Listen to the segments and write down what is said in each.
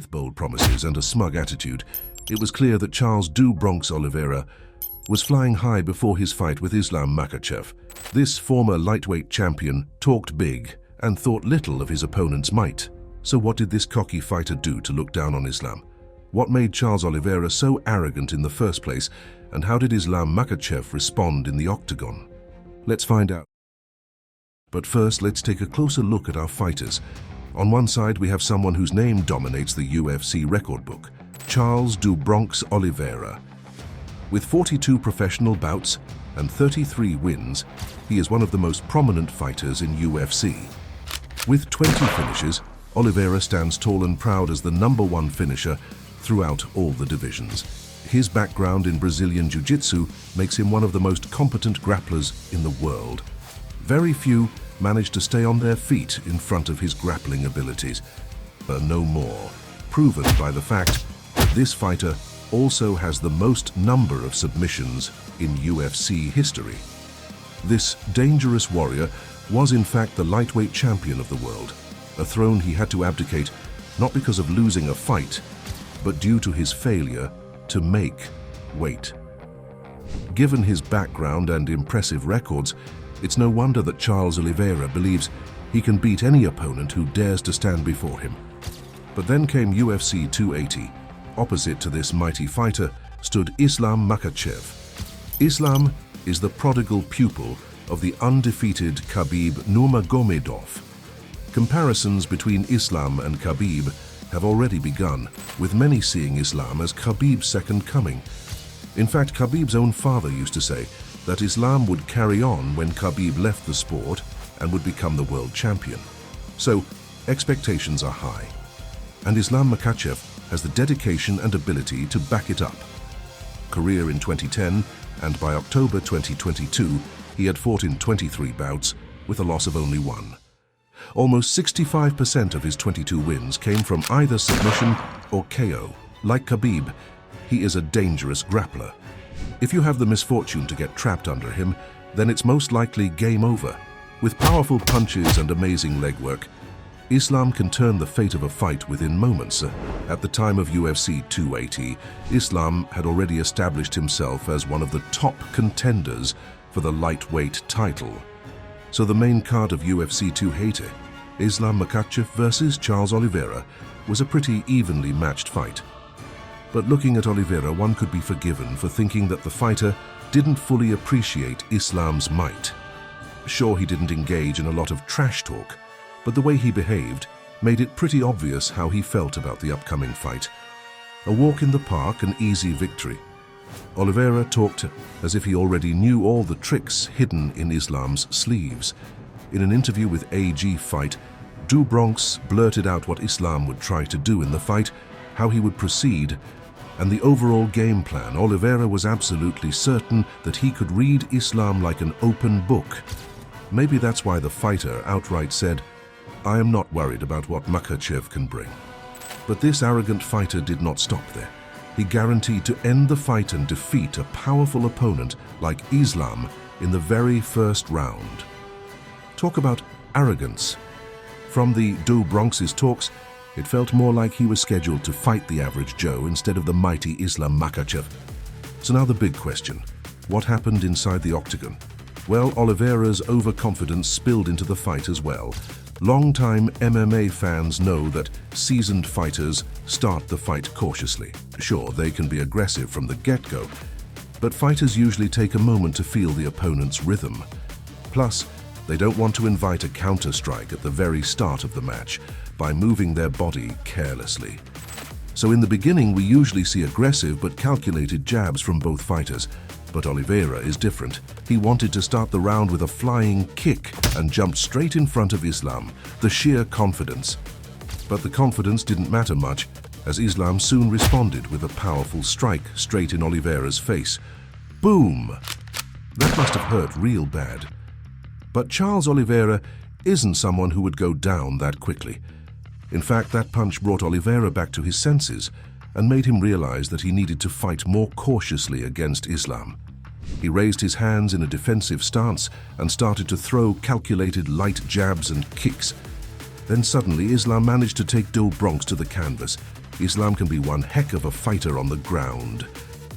With bold promises and a smug attitude, it was clear that Charles "Do Bronx" Oliveira was flying high before his fight with Islam Makhachev. This former lightweight champion talked big and thought little of his opponent's might. So what did this cocky fighter do to look down on Islam? What made Charles Oliveira so arrogant in the first place, and how did Islam Makhachev respond in the octagon? Let's find out. But first, let's take a closer look at our fighters. On one side, we have someone whose name dominates the UFC record book, Charles "Do Bronx" Oliveira. With 42 professional bouts and 33 wins, he is one of the most prominent fighters in UFC. With 20 finishes, Oliveira stands tall and proud as the #1 finisher throughout all the divisions. His background in Brazilian Jiu-Jitsu makes him one of the most competent grapplers in the world. Very few manage to stay on their feet in front of his grappling abilities, but no more, proven by the fact that this fighter also has the most number of submissions in UFC history. This dangerous warrior was in fact the lightweight champion of the world, a throne he had to abdicate not because of losing a fight, but due to his failure to make weight. Given his background and impressive records, it's no wonder that Charles Oliveira believes he can beat any opponent who dares to stand before him. But then came UFC 280. Opposite to this mighty fighter stood Islam Makhachev. Islam is the prodigal pupil of the undefeated Khabib Nurmagomedov. Comparisons between Islam and Khabib have already begun, with many seeing Islam as Khabib's second coming. In fact, Khabib's own father used to say that Islam would carry on when Khabib left the sport and would become the world champion. So, expectations are high. And Islam Makhachev has the dedication and ability to back it up. Career in 2010, and by October 2022, he had fought in 23 bouts with a loss of only 1. Almost 65% of his 22 wins came from either submission or KO. Like Khabib, he is a dangerous grappler. If you have the misfortune to get trapped under him, then it's most likely game over. With powerful punches and amazing legwork, Islam can turn the fate of a fight within moments. At the time of UFC 280, Islam had already established himself as one of the top contenders for the lightweight title. So the main card of UFC 280, Islam Makhachev versus Charles Oliveira, was a pretty evenly matched fight. But looking at Oliveira, one could be forgiven for thinking that the fighter didn't fully appreciate Islam's might. Sure, he didn't engage in a lot of trash talk, but the way he behaved made it pretty obvious how he felt about the upcoming fight. A walk in the park, an easy victory. Oliveira talked as if he already knew all the tricks hidden in Islam's sleeves. In an interview with AG Fight, Do Bronx blurted out what Islam would try to do in the fight, how he would proceed, and the overall game plan. Oliveira was absolutely certain that he could read Islam like an open book. Maybe that's why the fighter outright said, "I am not worried about what Makhachev can bring." But this arrogant fighter did not stop there. He guaranteed to end the fight and defeat a powerful opponent like Islam in the very first round. Talk about arrogance. From the Do Bronx's talks, it felt more like he was scheduled to fight the average Joe instead of the mighty Islam Makhachev. So now the big question, what happened inside the octagon? Well, Oliveira's overconfidence spilled into the fight as well. Long-time MMA fans know that seasoned fighters start the fight cautiously. Sure, they can be aggressive from the get-go, but fighters usually take a moment to feel the opponent's rhythm. Plus, they don't want to invite a counter-strike at the very start of the match by moving their body carelessly. So in the beginning, we usually see aggressive but calculated jabs from both fighters. But Oliveira is different. He wanted to start the round with a flying kick and jumped straight in front of Islam, the sheer confidence. But the confidence didn't matter much, as Islam soon responded with a powerful strike straight in Oliveira's face. Boom! That must have hurt real bad. But Charles Oliveira isn't someone who would go down that quickly. In fact, that punch brought Oliveira back to his senses and made him realize that he needed to fight more cautiously against Islam. He raised his hands in a defensive stance and started to throw calculated light jabs and kicks. Then suddenly Islam managed to take Do Bronx to the canvas. Islam can be one heck of a fighter on the ground.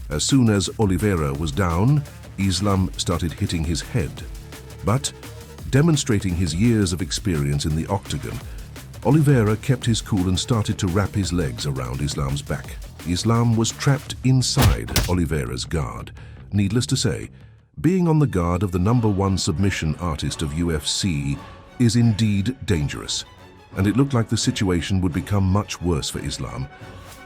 As soon as Oliveira was down, Islam started hitting his head. But, demonstrating his years of experience in the octagon, Oliveira kept his cool and started to wrap his legs around Islam's back. Islam was trapped inside Oliveira's guard. Needless to say, being on the guard of the #1 submission artist of UFC is indeed dangerous, and it looked like the situation would become much worse for Islam.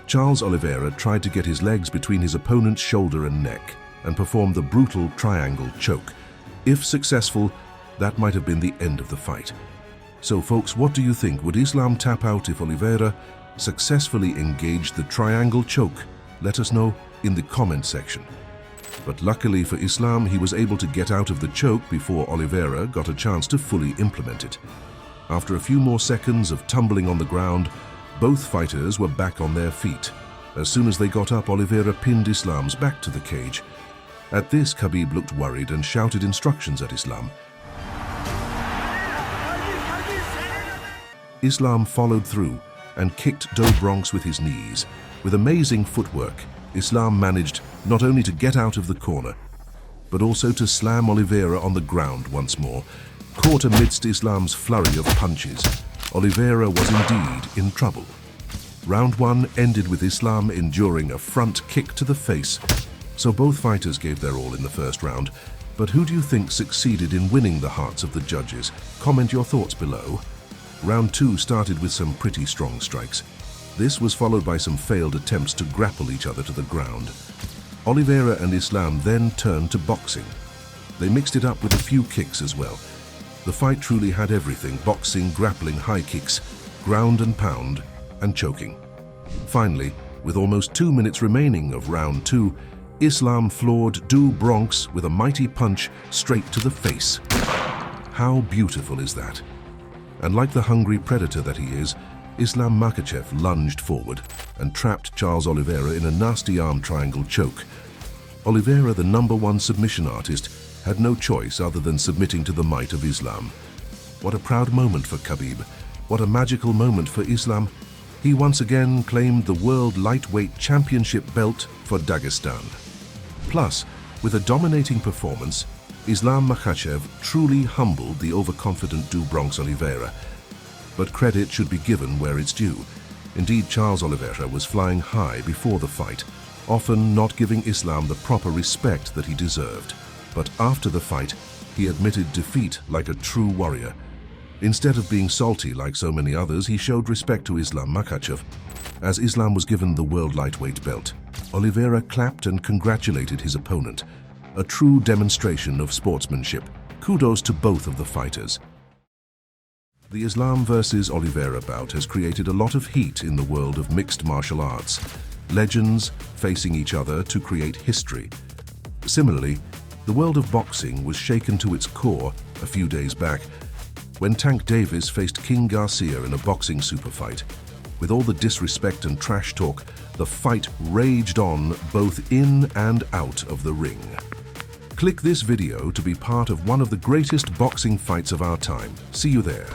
Charles Oliveira tried to get his legs between his opponent's shoulder and neck and performed the brutal triangle choke. If successful, that might have been the end of the fight. So folks, what do you think? Would Islam tap out if Oliveira successfully engaged the triangle choke? Let us know in the comment section. But luckily for Islam, he was able to get out of the choke before Oliveira got a chance to fully implement it. After a few more seconds of tumbling on the ground, both fighters were back on their feet. As soon as they got up, Oliveira pinned Islam's back to the cage. At this, Khabib looked worried and shouted instructions at Islam. Islam followed through and kicked Do Bronx with his knees. With amazing footwork, Islam managed not only to get out of the corner, but also to slam Oliveira on the ground once more. Caught amidst Islam's flurry of punches, Oliveira was indeed in trouble. Round 1 ended with Islam enduring a front kick to the face, so both fighters gave their all in the first round. But who do you think succeeded in winning the hearts of the judges? Comment your thoughts below. Round 2 started with some pretty strong strikes. This was followed by some failed attempts to grapple each other to the ground. Oliveira and Islam then turned to boxing. They mixed it up with a few kicks as well. The fight truly had everything: boxing, grappling, high kicks, ground and pound, and choking. Finally, with almost 2 minutes remaining of round 2, Islam floored Do Bronx with a mighty punch straight to the face. How beautiful is that? And like the hungry predator that he is, Islam Makhachev lunged forward and trapped Charles Oliveira in a nasty arm triangle choke. Oliveira, the #1 submission artist, had no choice other than submitting to the might of Islam. What a proud moment for Khabib. What a magical moment for Islam. He once again claimed the World Lightweight Championship belt for Dagestan. Plus, with a dominating performance, Islam Makhachev truly humbled the overconfident Do Bronx Oliveira. But credit should be given where it's due. Indeed, Charles Oliveira was flying high before the fight, often not giving Islam the proper respect that he deserved. But after the fight, he admitted defeat like a true warrior. Instead of being salty like so many others, he showed respect to Islam Makhachev. As Islam was given the World Lightweight belt, Oliveira clapped and congratulated his opponent. A true demonstration of sportsmanship. Kudos to both of the fighters. The Islam versus Oliveira bout has created a lot of heat in the world of mixed martial arts. Legends facing each other to create history. Similarly, the world of boxing was shaken to its core a few days back when Tank Davis faced King Garcia in a boxing super fight. With all the disrespect and trash talk, the fight raged on both in and out of the ring. Click this video to be part of one of the greatest boxing fights of our time. See you there.